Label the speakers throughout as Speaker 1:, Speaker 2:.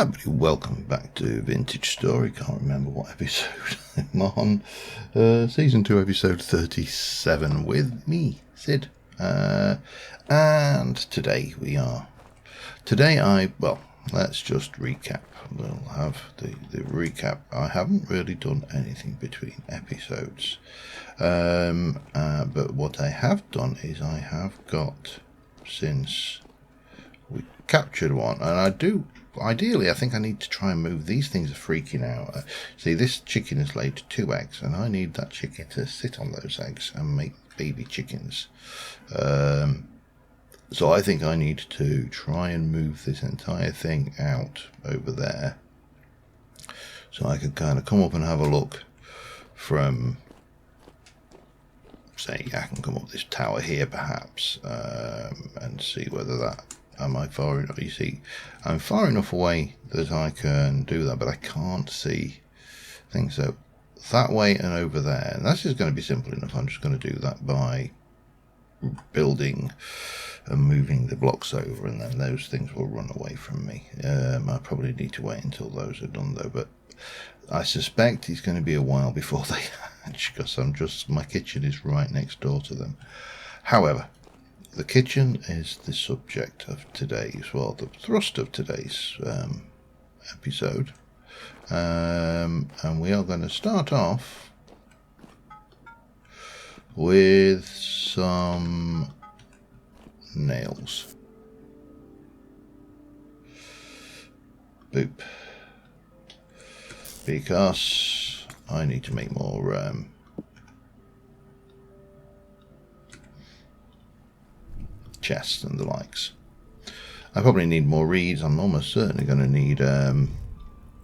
Speaker 1: Hi everybody, welcome back to Vintage Story. Can't remember what episode I'm on. Season 2, episode 37 with me, Sid. And today let's just recap. We'll have the recap. I haven't really done anything between episodes. But what I have done is I have got, since we captured one, and ideally, I think I need to try and move. These things are freaking out. See, this chicken has laid 2 eggs, and I need that chicken to sit on those eggs and make baby chickens. So I think I need to try and move this entire thing out over there, so I can kind of come up and have a look from, say, I can come up this tower here perhaps, and see whether that. Am I far enough? You see, I'm far enough away that I can do that, but I can't see things. So that way and over there, and that's just going to be simple enough. I'm just going to do that by building and moving the blocks over, and then those things will run away from me. I probably need to wait until those are done though, but I suspect it's going to be a while before they hatch, because my kitchen is right next door to them. However, the kitchen is the subject of today's, well, the thrust of today's episode. And we are going to start off with some nails. Boop. Because I need to make more chests and the likes. I probably need more reeds. I'm almost certainly going to need I'm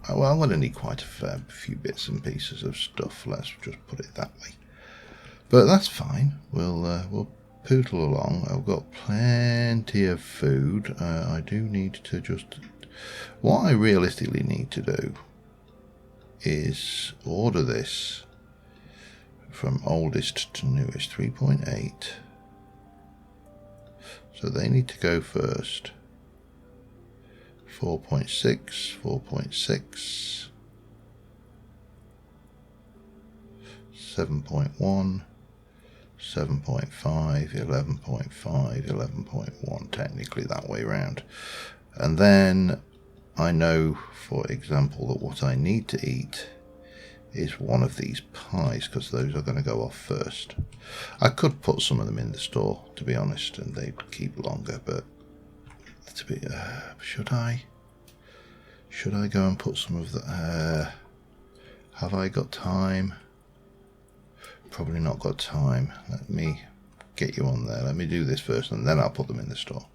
Speaker 1: going to need quite a few bits and pieces of stuff, let's just put it that way, but that's fine. We'll poodle along. I've got plenty of food. I do need to just, what I realistically need to do is order this from oldest to newest, 3.8. So they need to go first. 4.6, 4.6, 7.1, 7.5, 11.5, 11.1, technically that way round. And then I know, for example, that what I need to eat is one of these pies, because those are going to go off first. I could put some of them in the store, to be honest, and they'd keep longer, but to be, should I go and put some of the, have I got time? Probably not got time. Let me get you on there. Let me do this first, and then I'll put them in the store.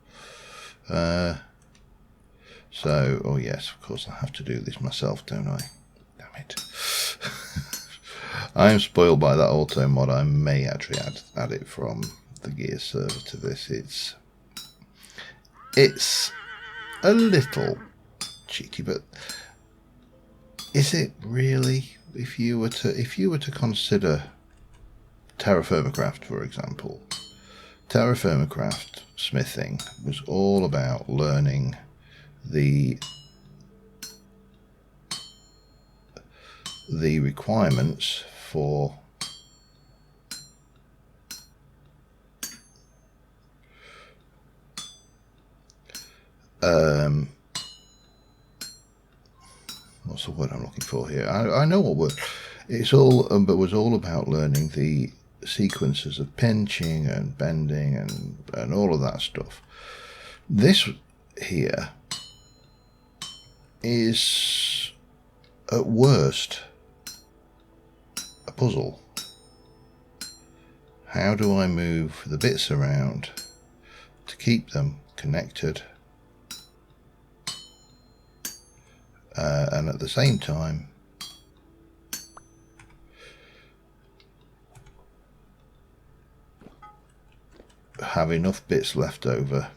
Speaker 1: So, oh yes, of course I have to do this myself, don't I? Damn it. I am spoiled by that auto mod. I may actually add it from the Gear server to this. It's a little cheeky, but is it really? If you were to consider Terra Firma Craft, for example, Terra Firma Craft smithing was all about learning the requirements for what's the word I'm looking for here? I know what word. It's all, but was all about learning the sequences of pinching and bending and all of that stuff. This here is at worst a puzzle. How do I move the bits around to keep them connected, and at the same time have enough bits left over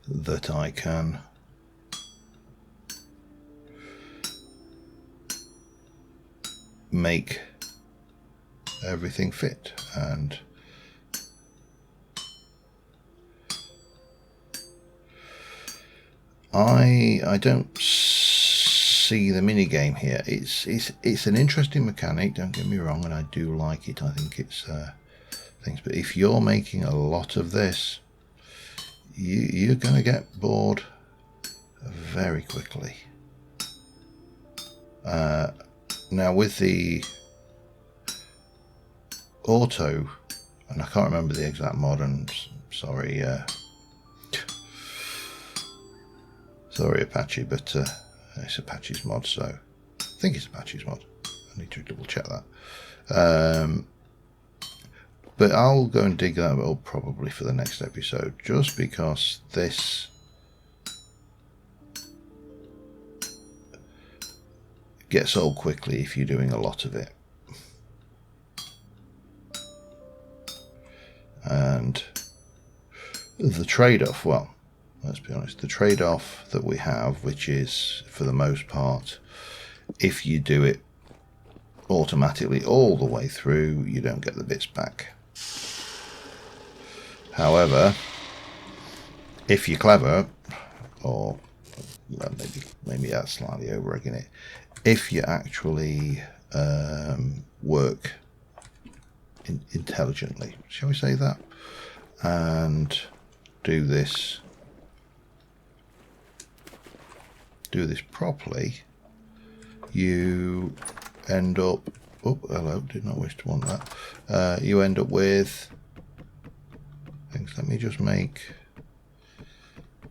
Speaker 1: that I can make everything fit. And I don't see the mini game here. It's an interesting mechanic, don't get me wrong, and I do like it. I think it's things, but if you're making a lot of this, you're going to get bored very quickly. Now with the auto, and I can't remember the exact mod, and sorry Apache, but it's Apache's mod, so I think it's Apache's mod. I need to double check that. But I'll go and dig that up probably for the next episode, just because this gets old quickly if you're doing a lot of it. And the trade-off, well, let's be honest, the trade-off that we have, which is for the most part, if you do it automatically all the way through, you don't get the bits back. However, if you're clever, or well, maybe that's slightly over-egging it, if you actually work intelligently, shall we say that, and do this properly, you end up, oh hello, did not wish to want that, you end up with things. Let me just make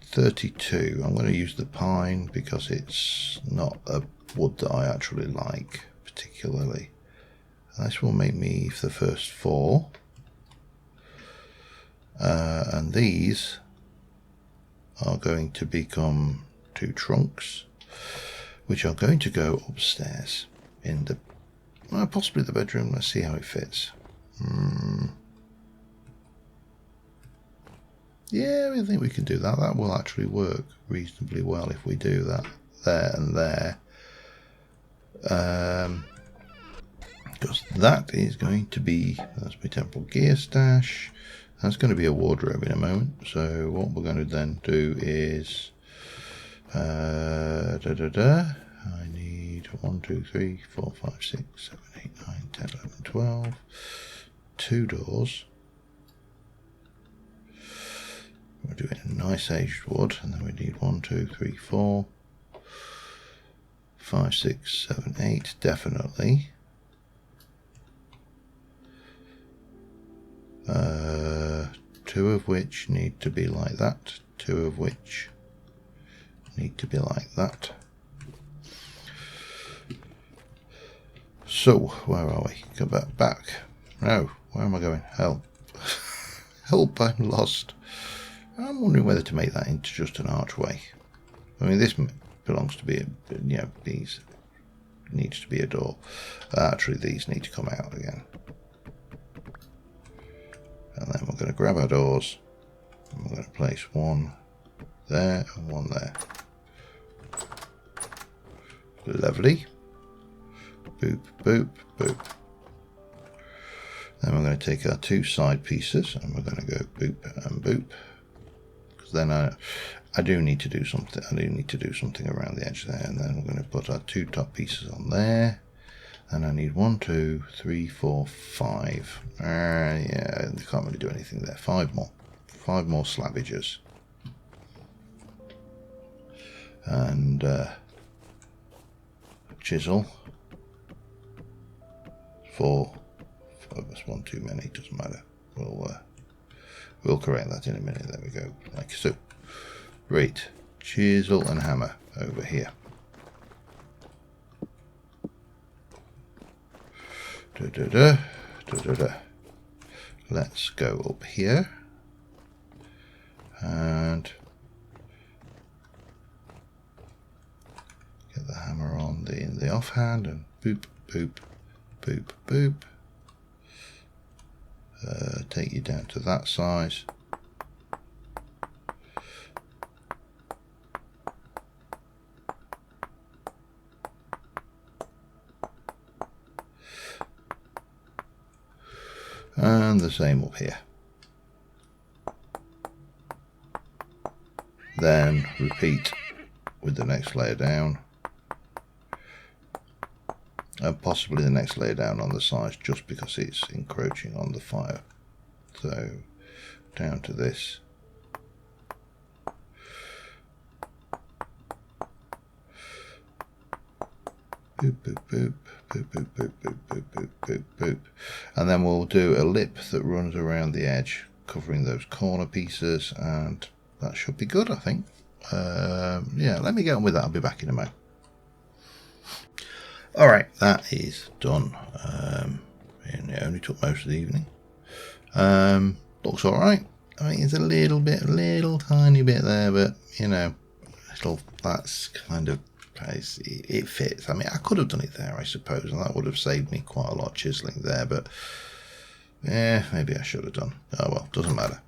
Speaker 1: 32. I'm going to use the pine because it's not a wood that I actually like particularly. This will make me for the first 4, and these are going to become 2 trunks, which are going to go upstairs in the possibly the bedroom. Let's see how it fits. Yeah, I think we can do that. That will actually work reasonably well if we do that there and there. Because that is going to be, that's my temporal gear stash. That's going to be a wardrobe in a moment. So what we're going to then do is, I need 1, 2, 3, 4, 5, 6, 7, 8, 9, 10, 11, 12, 2 doors. We're doing a nice aged wood, and then we need 1, 2, 3, 4, 5, 6, 7, 8, definitely. 2 of which need to be like that, 2 of which need to be like that. So, where are we? Go back. No, where am I going? Help. Help, I'm lost. I'm wondering whether to make that into just an archway. I mean, this belongs to be, these needs to be a door. Actually, these need to come out again. And then we're going to grab our doors, and we're going to place 1 there and 1 there. Lovely. Boop, boop, boop. Then we're going to take our 2 side pieces, and we're going to go boop and boop. Because then I do need to do something. I do need to do something around the edge there, and then we're going to put our 2 top pieces on there. And I need 1, 2, 3, 4, 5. Yeah, they can't really do anything there. 5 more. 5 more slabbages. And chisel. 4. That's 1 too many. Doesn't matter. We'll correct that in a minute. There we go. Like so. Right. Chisel and hammer over here. Let's go up here and get the hammer on the offhand and boop, boop, boop, boop. Take you down to that size. And the same up here. Then repeat with the next layer down, and possibly the next layer down on the sides, just because it's encroaching on the fire. So down to this. Boop, boop, boop, boop, boop, boop, boop, boop, boop, boop, boop. And then we'll do a lip that runs around the edge, covering those corner pieces, and that should be good, I think. Yeah, let me get on with that. I'll be back in a moment. Alright, that is done. And it only took most of the evening. Looks alright. I mean, it's a little tiny bit there, but you know, that's kind of, it fits. I mean, I could have done it there, I suppose, and that would have saved me quite a lot of chiseling there, but yeah, maybe I should have done. Oh well, doesn't matter.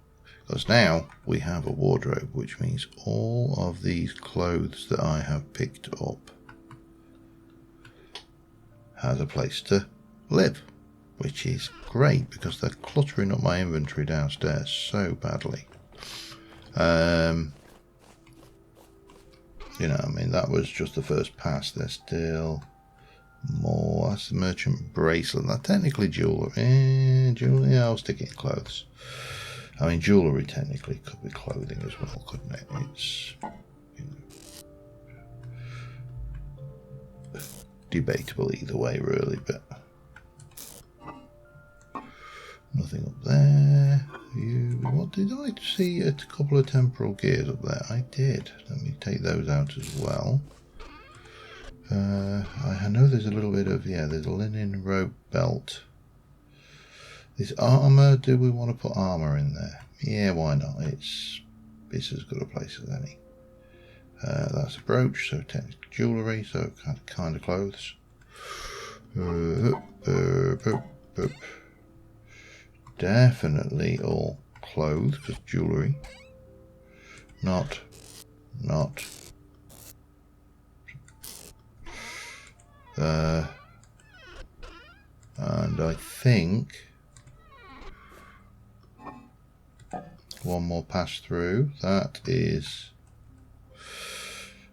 Speaker 1: Because now we have a wardrobe, which means all of these clothes that I have picked up has a place to live, which is great because they're cluttering up my inventory downstairs so badly. You know, I mean, that was just the first pass. There's still more. That's the merchant bracelet. That's technically jewellery. Jewellery, yeah, I'll stick it in clothes. I mean, jewellery technically could be clothing as well, couldn't it? It's, you know, debatable either way, really, but nothing up there. What did I see? A couple of temporal gears up there. I did. Let me take those out as well. I know there's a little bit of, yeah, there's a linen rope belt. This armour, do we want to put armour in there? Yeah, why not? It's as good a place as any. That's a brooch, so technically jewellery, so kind of clothes. Definitely all clothes, because jewellery. Not. And I think one more pass through. That is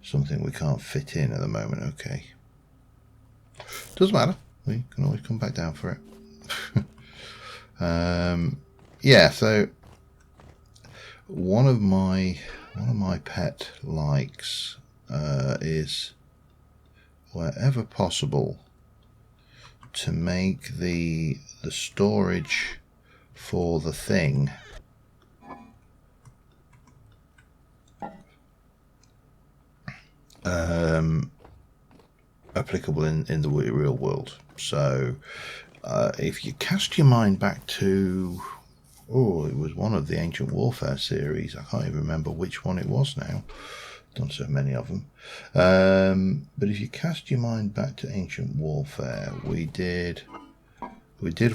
Speaker 1: something we can't fit in at the moment. Okay, doesn't matter. We can always come back down for it. Yeah. So one of my pet likes is, wherever possible, to make the storage for the thing applicable in the real world. So if you cast your mind back to, it was one of the Ancient Warfare series. I can't even remember which one it was now. Done so many of them. But if you cast your mind back to Ancient Warfare, we did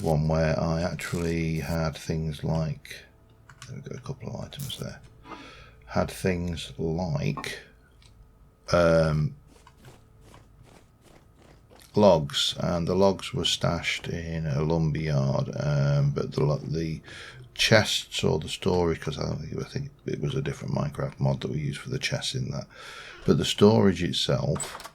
Speaker 1: one where I actually had things like, there we go, a couple of items there. Had things like logs, and the logs were stashed in a lumberyard, but the chests or the storage, because I think it was a different Minecraft mod that we used for the chests in that, but the storage itself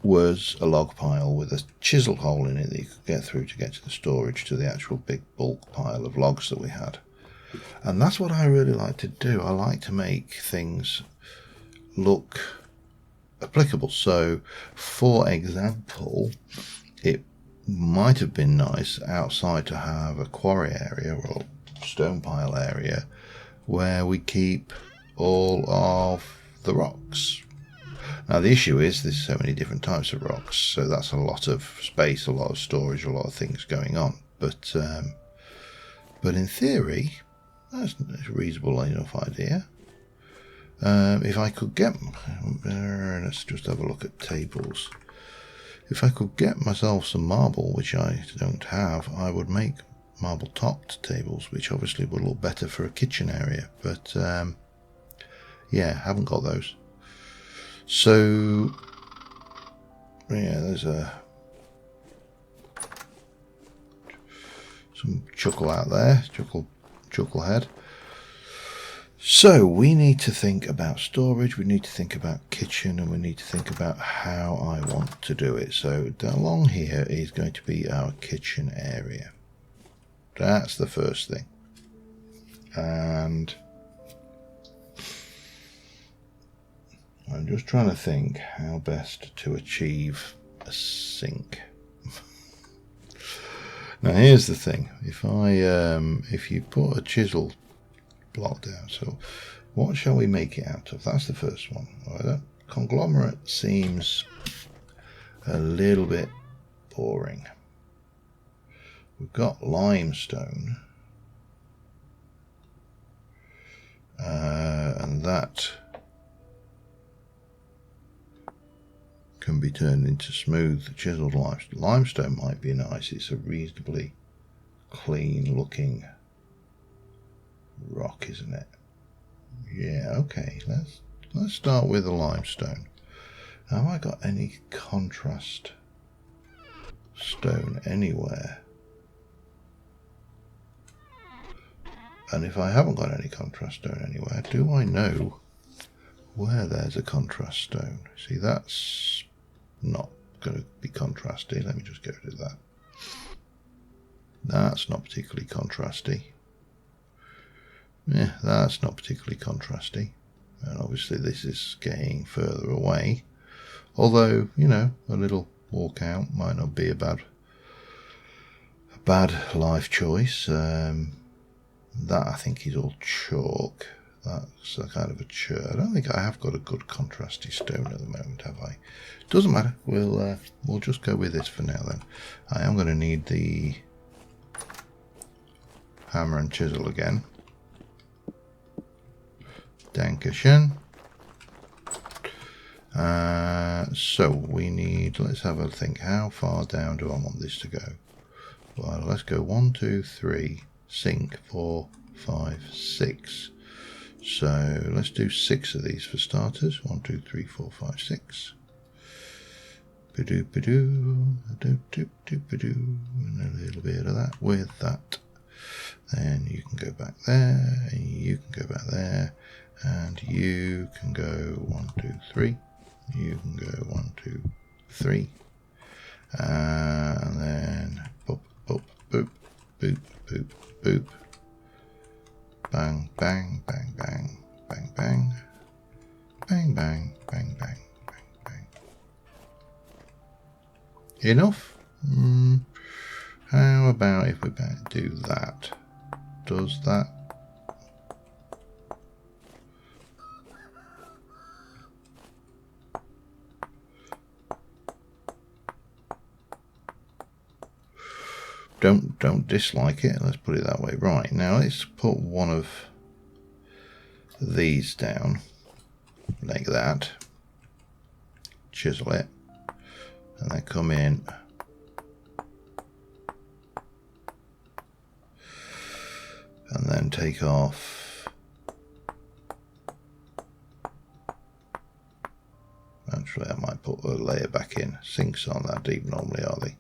Speaker 1: was a log pile with a chisel hole in it that you could get through to get to the storage, to the actual big bulk pile of logs that we had. And that's what I really like to do. I like to make things look applicable. So for example, it might have been nice outside to have a quarry area or stone pile area where we keep all of the rocks. Now the issue is there's so many different types of rocks, so that's a lot of space, a lot of storage, a lot of things going on, but in theory that's a reasonable enough idea. If I could get, let's just have a look at tables. If I could get myself some marble, which I don't have, I would make marble topped tables, which obviously would look better for a kitchen area, but yeah, haven't got those. So yeah, there's some chuckle out there, chucklehead. So we need to think about storage, we need to think about kitchen, and we need to think about how I want to do it. So along here is going to be our kitchen area. That's the first thing. And I'm just trying to think how best to achieve a sink. Now here's the thing, if you put a chisel block down, so what shall we make it out of? That's the first one. Right, that conglomerate seems a little bit boring. We've got limestone, and that can be turned into smooth chiseled limestone. Limestone might be nice. It's a reasonably clean looking rock, isn't it? Yeah, okay, let's start with the limestone. Have I got any contrast stone anywhere? And if I haven't got any contrast stone anywhere, do I know where there's a contrast stone? See, that's not going to be contrasty. Let me just get rid of that. That's not particularly contrasty. Yeah, that's not particularly contrasty. And obviously this is getting further away. Although, you know, a little walk out might not be a bad life choice. That I think is all chalk. That's a kind of a chur. I don't think I have got a good contrasty stone at the moment, have I? Doesn't matter. We'll just go with this for now then. I am going to need the hammer and chisel again. Dankeschön. So we need, let's have a think, how far down do I want this to go? Well, let's go 1, 2, 3, sink, 4, 5, 6. So let's do 6 of these for starters. 1, 2, 3, 4, 5, 6. Ba-doo, ba-doo, ba-doo, ba-doo, and a little bit of that with that. Then you can go back there, and you can go back there, and you can go 1, 2, 3. You can go 1, 2, 3. And then boop, boop, boop, boop, boop, boop. Bang, bang, bang, bang, bang, bang. Bang, bang, bang, bang, bang, bang. Enough? How about if we do that? Does that? Don't dislike it, let's put it that way. Right, now let's put one of these down like that, chisel it, and then come in and then take off. Actually, I might put a layer back in. Sinks aren't that deep normally, are they?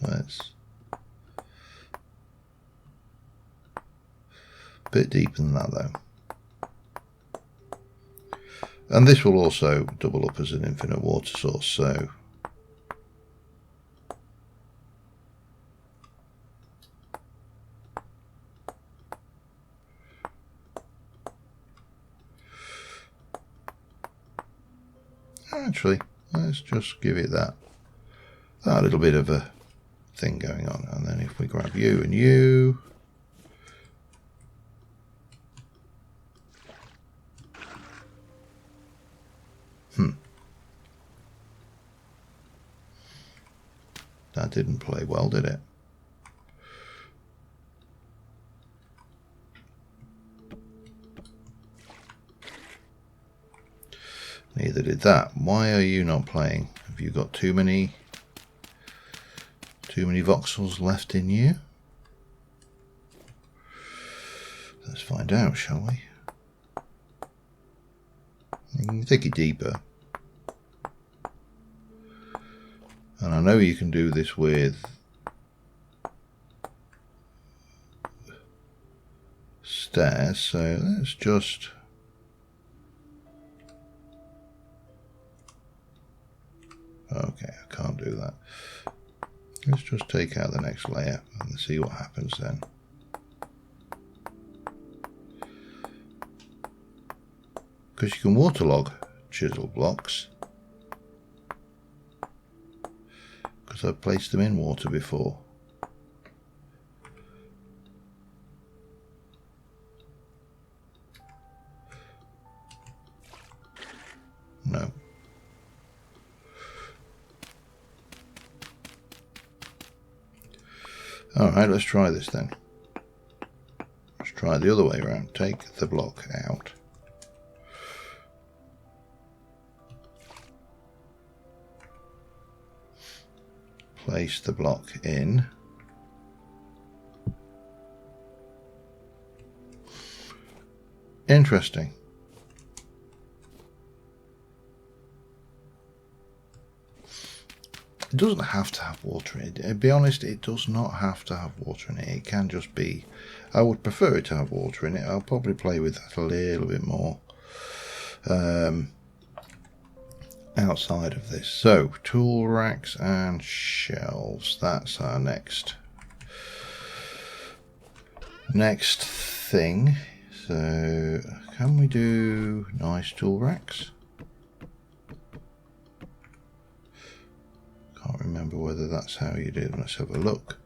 Speaker 1: Let's a bit deeper than that though. And this will also double up as an infinite water source, so actually let's just give it that little bit of a thing going on. And then if we grab you and you, that didn't play well, did it? Neither did that. Why are you not playing? Have you got too many voxels left in you? Let's find out, shall we? You can take it deeper. And I know you can do this with stairs, so let's just okay, I can't do that. Let's just take out the next layer and see what happens then. Because you can waterlog chisel blocks, because I've placed them in water before. No. Alright, let's try this then. Let's try the other way around. Take the block out. Place the block in. Interesting. It doesn't have to have water in it. To be honest, it does not have to have water in it. It can just be... I would prefer it to have water in it. I'll probably play with that a little bit more outside of this. So, tool racks and shelves. That's our next thing. So, can we do nice tool racks? Can't remember whether that's how you do it. Let's have a look.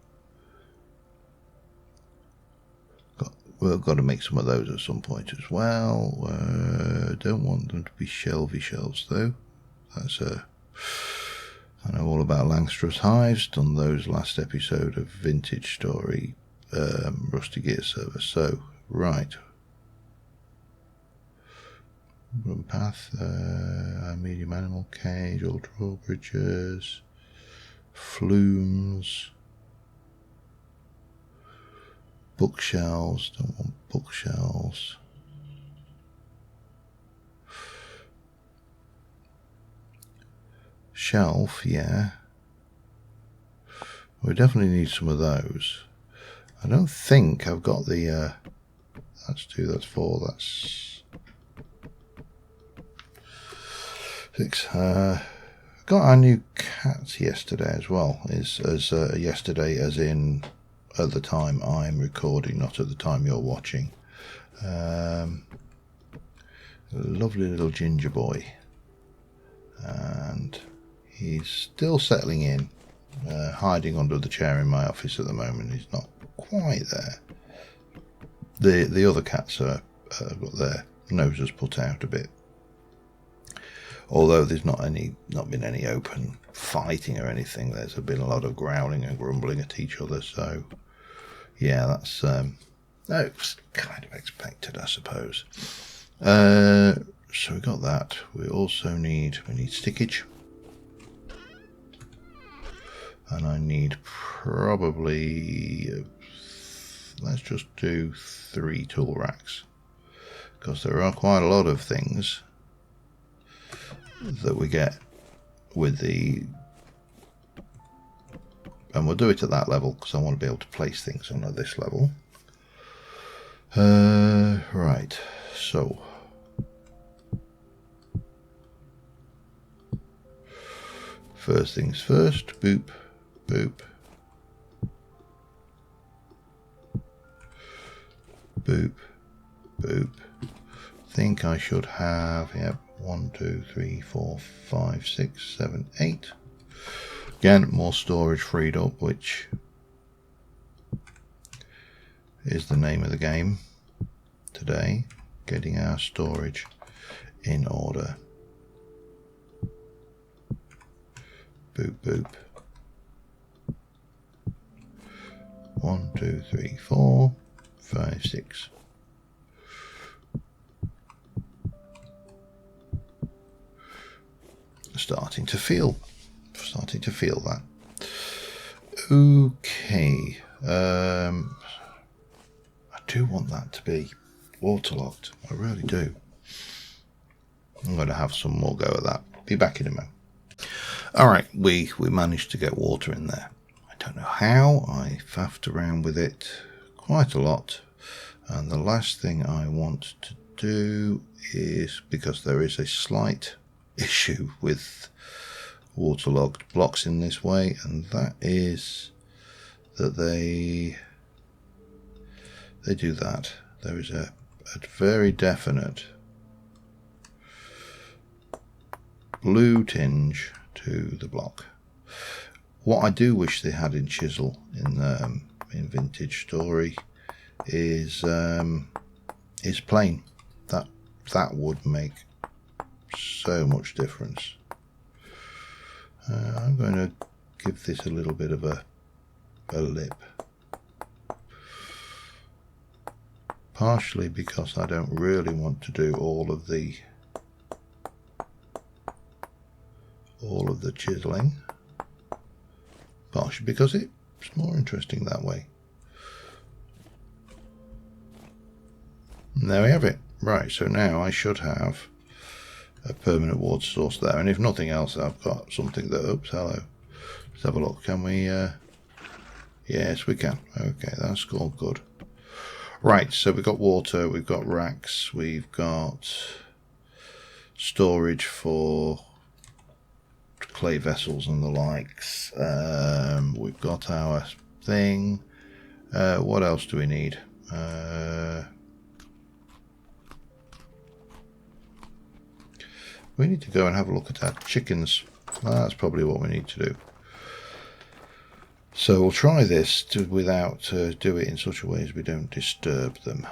Speaker 1: We've got to make some of those at some point as well. Don't want them to be shelvy shelves though. That's I know all about Langstrath's hives. Done those last episode of Vintage Story, Rusty Gear server. So right. Run path, medium animal cage, all drawbridges, flumes, bookshelves, don't want bookshelves. Shelf, yeah. We definitely need some of those. I don't think I've got the, that's 2, that's 4, that's 6. Got our new cats yesterday as well. Yesterday as in at the time I'm recording, not at the time you're watching. Lovely little ginger boy. And he's still settling in, hiding under the chair in my office at the moment. He's not quite there. The other cats are got their noses put out a bit. Although there's not been any open fighting or anything, there's been a lot of growling and grumbling at each other. So, yeah, that's kind of expected, I suppose. So we got that. We also need stickage, and I need probably let's just do 3 tool racks, because there are quite a lot of things that we get with the, and we'll do it at that level because I want to be able to place things on this level. Right, so first things first, boop, boop, boop, boop. Think I should have, yep, 1, 2, 3, 4, 5, 6, 7, 8. Again, more storage freed up, which is the name of the game today, getting our storage in order. Boop, boop. 1, 2, 3, 4, 5, 6. Starting to feel that. Okay. I do want that to be waterlogged. I really do. I'm going to have some more go at that. Be back in a moment. All right, we managed to get water in there. I don't know how. I faffed around with it quite a lot. And the last thing I want to do is, because there is a slight issue with waterlogged blocks in this way, and that is that they do that. There is a very definite blue tinge to the block. What I do wish they had in Chisel in Vintage Story is plain. That would make so much difference. I'm going to give this a little bit of a lip, partially because I don't really want to do all of the chiseling, partially because it's more interesting that way. And there we have it. Right, so now I should have a permanent water source there, and if nothing else, I've got something that, oops, hello, let's have a look. Can we, yes we can. Okay, that's all good. Right, so we've got water, we've got racks, we've got storage for clay vessels and the likes. We've got our thing. What else do we need? We need to go and have a look at our chickens. That's probably what we need to do. So we'll try this without do it in such a way as we don't disturb them,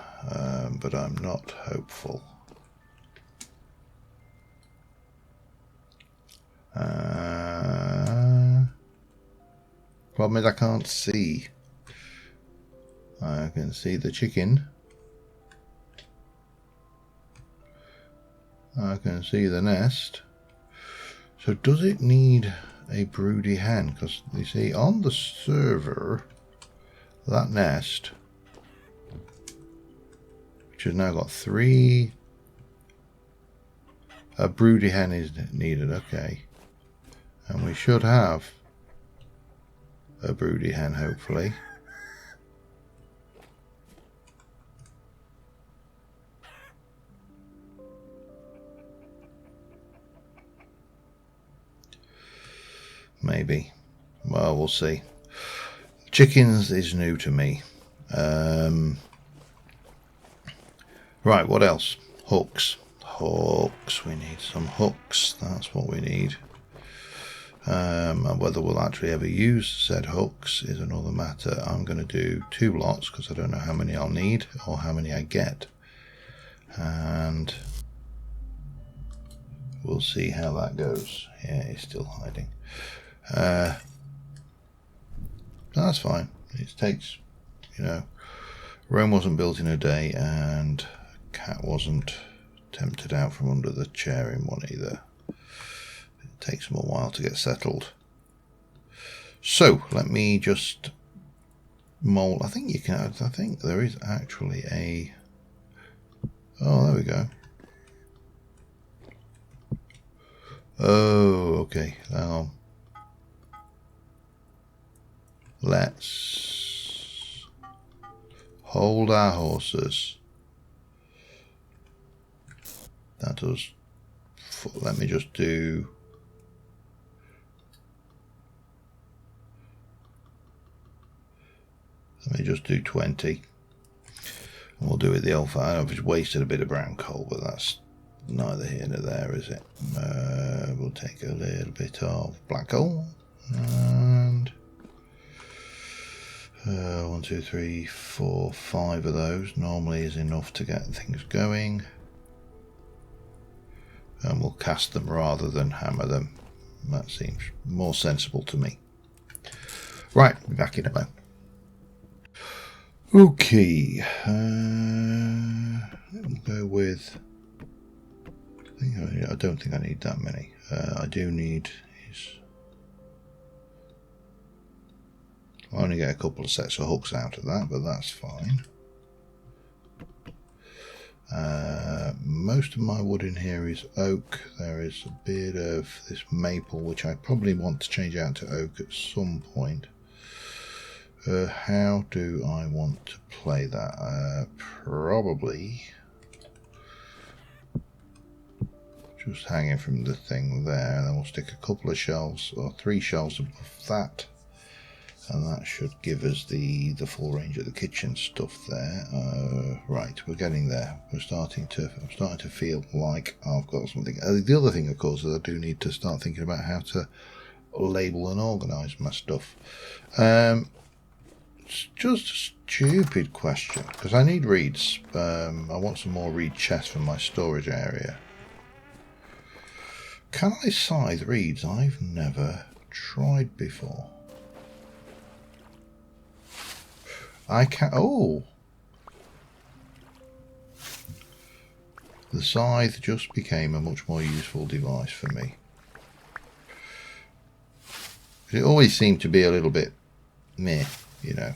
Speaker 1: but I'm not hopeful. Problem is I can't see. I can see the chicken. I can see the nest. So does it need a broody hen? Because you see on the server, that nest, which has now got 3, a broody hen is needed. Okay, and we should have a broody hen hopefully. Maybe. Well, we'll see. Chickens is new to me. Right, what else? Hooks. Hooks. We need some hooks. That's what we need. And whether we'll actually ever use said hooks is another matter. I'm going to do 2 lots because I don't know how many I'll need or how many I get. And we'll see how that goes. Yeah, he's still hiding. That's fine. It takes, Rome wasn't built in a day, and cat wasn't tempted out from under the chair in one either. It takes them a while to get settled. So let me just mold. I think you can. I think there is actually a. Oh, there we go. Oh, okay. Now let's hold our horses. That does. Let me just do. Let me just do 20. And we'll do it the old fashioned. I've just wasted a bit of brown coal, but that's neither here nor there, is it? We'll take a little bit of black coal and 1, 2, 3, 4, 5 of those normally is enough to get things going. And we'll cast them rather than hammer them. That seems more sensible to me. Right, be back in a moment. Okay, we'll go with. I don't think I need that many. I do need. I'll only get a couple of sets of hooks out of that, but that's fine. Most of my wood in here is oak. There is a bit of this maple, which I probably want to change out to oak at some point. How do I want to play that? Probably just hanging from the thing there, and then we'll stick a couple of shelves, or 3 shelves above that, and that should give us the full range of the kitchen stuff there. Right, we're getting there. I'm starting to feel like I've got something. The other thing, of course, is I do need to start thinking about how to label and organise my stuff. It's just a stupid question, because I need reeds. I want some more reed chests for my storage area. Can I scythe reeds? I've never tried before. I can. Oh! The scythe just became a much more useful device for me. It always seemed to be a little bit meh, you know.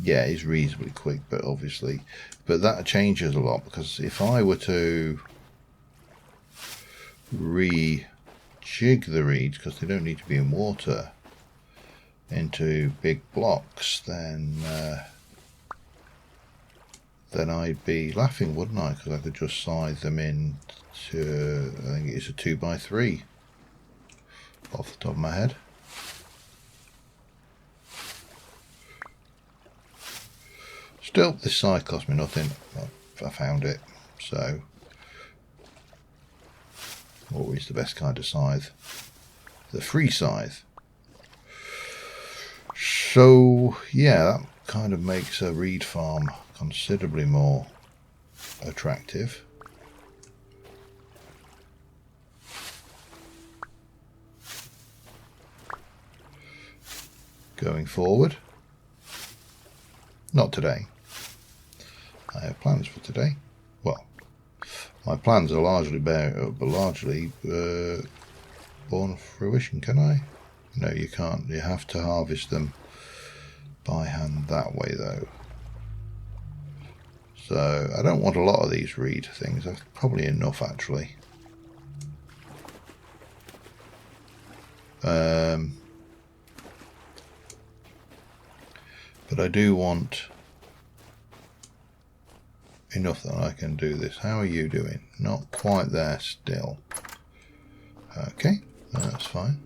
Speaker 1: Yeah, it's reasonably quick, but obviously, but that changes a lot, because if I were to re-jig the reeds, because they don't need to be in water, into big blocks, then I'd be laughing, wouldn't I? Because I could just scythe them into, I think it's a 2x3 off the top of my head. Still, this scythe cost me nothing. I found it. So, always the best kind of scythe. The free scythe. So, yeah, that kind of makes a reed farm considerably more attractive. Going forward. Not today. I have plans for today. Well, my plans are largely born of fruition. Can I? No, you can't. You have to harvest them by hand that way, though. So I don't want a lot of these reed things. That's probably enough, actually. But I do want enough that I can do this. How are you doing? Not quite there still. Okay, that's fine.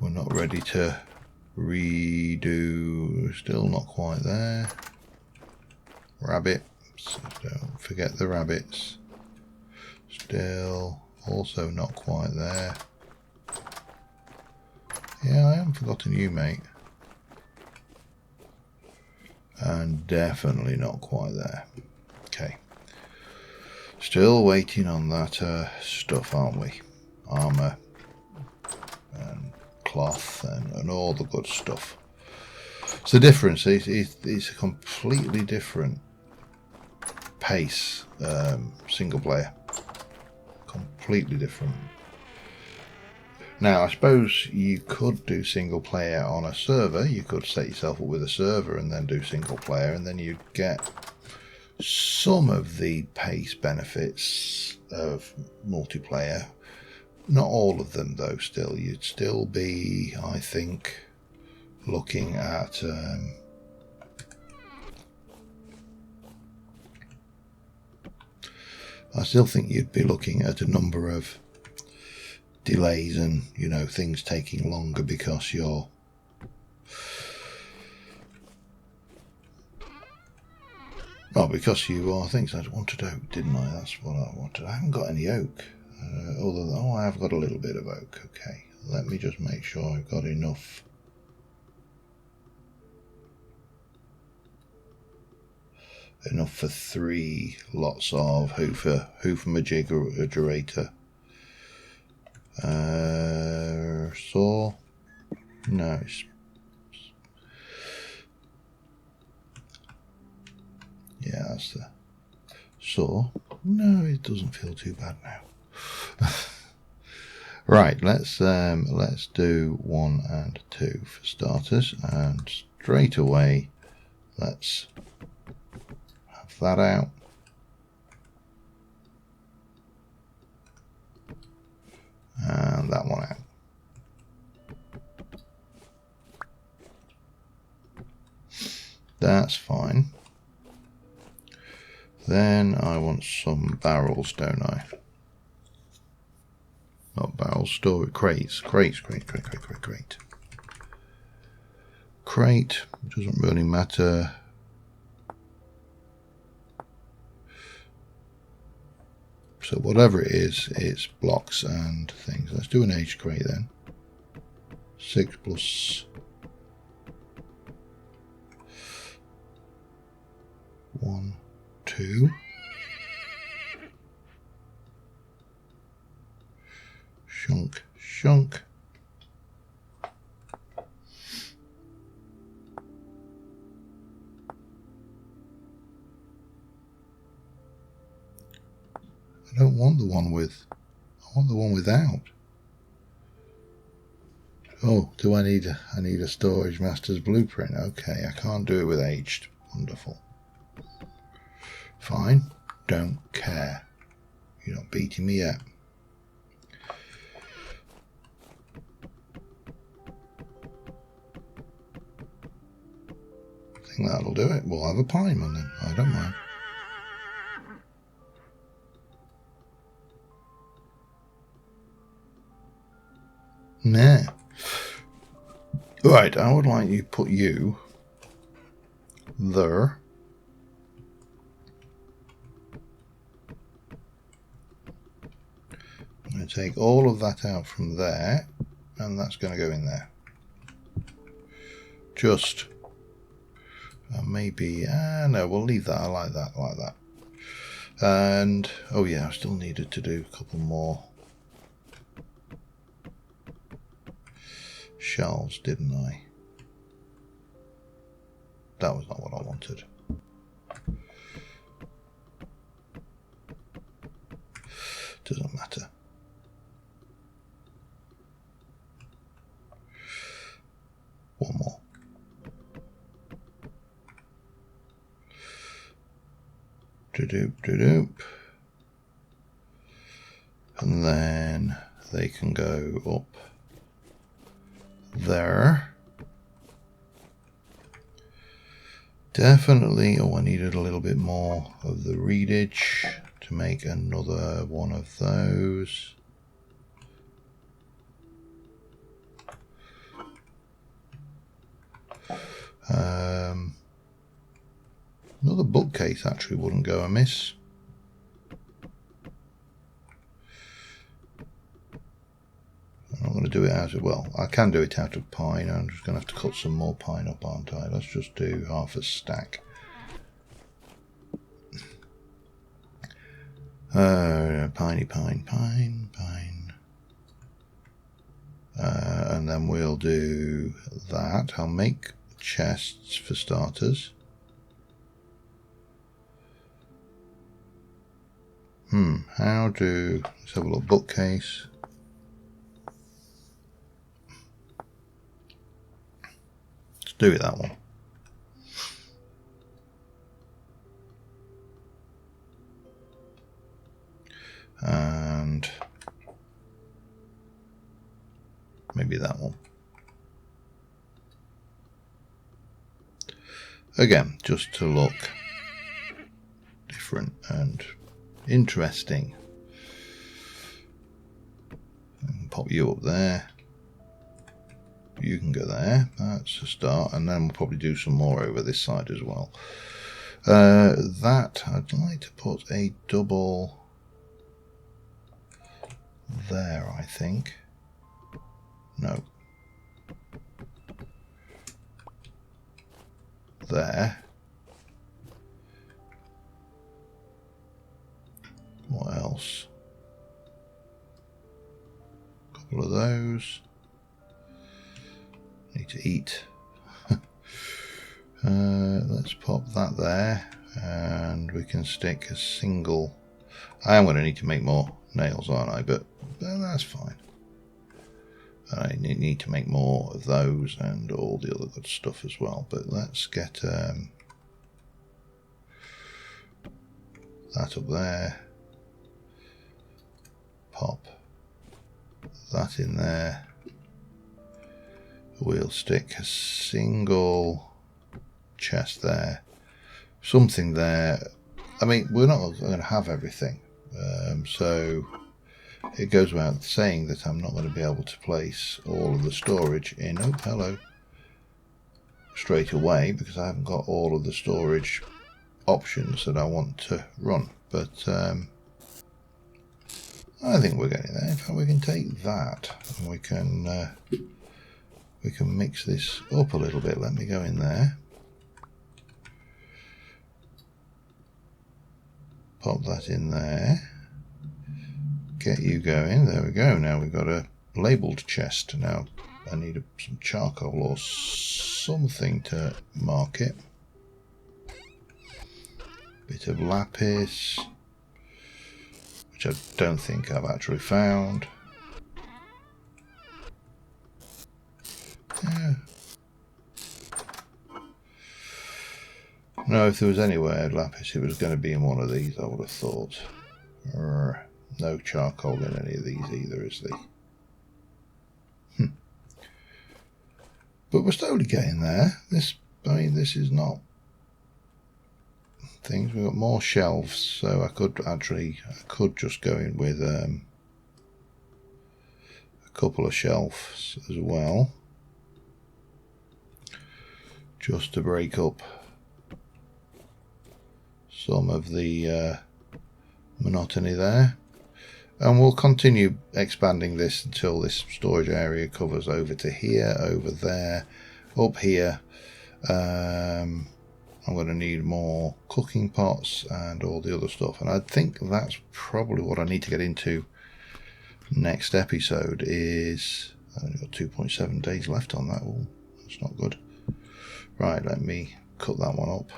Speaker 1: We're not ready to redo. Still not quite there. Rabbits. Don't forget the rabbits. Still also not quite there. Yeah, I haven't forgotten you, mate. And definitely not quite there. Okay. Still waiting on that stuff, aren't we? Armour and cloth and all the good stuff. So the difference is it's a completely different pace, single player. Completely different. Now, I suppose you could do single player on a server. You could set yourself up with a server and then do single player, and then you'd get some of the pace benefits of multiplayer. Not all of them, though, still. You'd still be, I think, looking at... I still think you'd be looking at a number of delays and, you know, things taking longer because you're because you are things. I wanted oak, didn't I? That's what I wanted. I haven't got any oak, although I have got a little bit of oak. Okay, let me just make sure I've got enough for 3 lots of Hoof-Majigerator. Saw. No, it's... Yeah, that's the saw. No, it doesn't feel too bad now. Right, let's do 1 and 2 for starters, and straight away Let's have that out. And that one out. That's fine. Then I want some barrels, don't I? Not barrels, storage, crates. Crate. Crate, doesn't really matter. So whatever it is, it's blocks and things. Let's do an aged crate then. 6 plus 1, 2. Shunk. I don't want the one with, I want the one without. Oh, do I need a storage master's blueprint? Okay, I can't do it with aged. Wonderful. Fine, don't care. You're not beating me yet. I think that'll do it. We'll have a pine on then. I don't mind. Nah. Right, I would like you to put you there. I'm going to take all of that out from there, and that's going to go in there. Just maybe, no, we'll leave that. I like that. And, oh yeah, I still needed to do a couple more shelves, didn't I? That was not what I wanted. Doesn't matter. One more. Doop. And then they can go up there. Definitely, I needed a little bit more of the reedage to make another one of those. Another bookcase actually wouldn't go amiss. I'm not going to do it out of, well, I can do it out of pine. I'm just going to have to cut some more pine up, aren't I? Let's just do half a stack. Pine. And then we'll do that. I'll make chests for starters. Let's have a look. Bookcase. Let's do it that one. And maybe that one. Again, just to look different and interesting. Pop you up there. You can go there. That's a start. And then we'll probably do some more over this side as well. That, I'd like to put a double there, I think. No. There. What else? A couple of those. Need to eat. Let's pop that there, and we can stick a single. I am going to need to make more nails, aren't I? But that's fine. I need to make more of those and all the other good stuff as well. But let's get that up there. Pop that in there. We'll stick a single chest there. Something there. I mean, we're not going to have everything. So it goes without saying that I'm not going to be able to place all of the storage in. Oh, hello. Straight away, because I haven't got all of the storage options that I want to run. But I think we're getting there. In fact, we can take that and we can mix this up a little bit. Let me go in there. Pop that in there. Get you going. There we go. Now we've got a labelled chest. Now I need some charcoal or something to mark it. Bit of lapis, which I don't think I've actually found. Yeah. No, if there was anywhere lapis, it was going to be in one of these, I would have thought. No charcoal in any of these either, is there? But we're slowly getting there. This is not things. We've got more shelves, so I could just go in with a couple of shelves as well, just to break up some of the monotony there. And we'll continue expanding this until this storage area covers over to here, over there, up here. I'm going to need more cooking pots and all the other stuff. And I think that's probably what I need to get into next episode. Is I've only got 2.7 days left on that. Oh, that's not good. Right, let me cut that one up.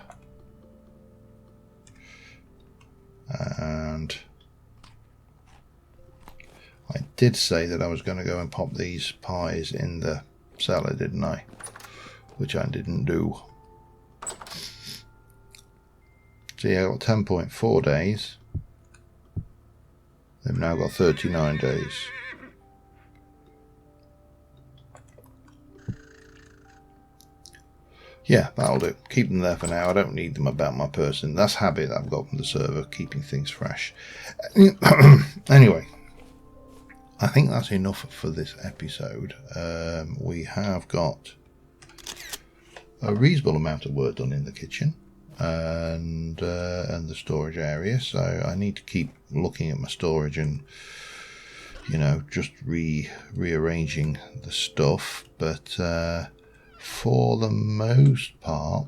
Speaker 1: And I did say that I was going to go and pop these pies in the cellar, didn't I? Which I didn't do. See, I got 10.4 days. They've now got 39 days. Yeah, that'll do. Keep them there for now. I don't need them about my person. That's habit I've got from the server, keeping things fresh. Anyway, I think that's enough for this episode. We have got a reasonable amount of work done in the kitchen and the storage area. So I need to keep looking at my storage and, you know, just rearranging the stuff. But for the most part,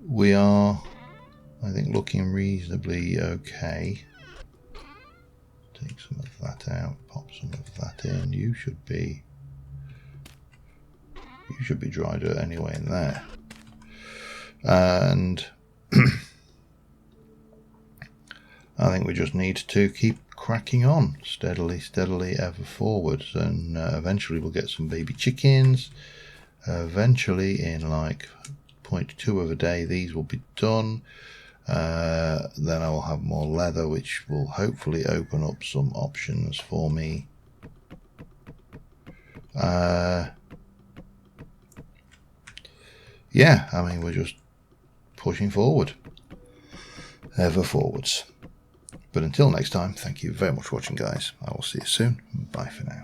Speaker 1: we are, I think, looking reasonably okay. Take some of that out, pop some of that in. You should be dry dirt anyway in there. And I think we just need to keep cracking on steadily ever forwards, and eventually we'll get some baby chickens. Eventually, in like 0.2 of a day, these will be done. Then I will have more leather, which will hopefully open up some options for me. Yeah, I mean, we're just pushing forward, ever forwards. But until next time, thank you very much for watching, guys. I will see you soon. Bye for now.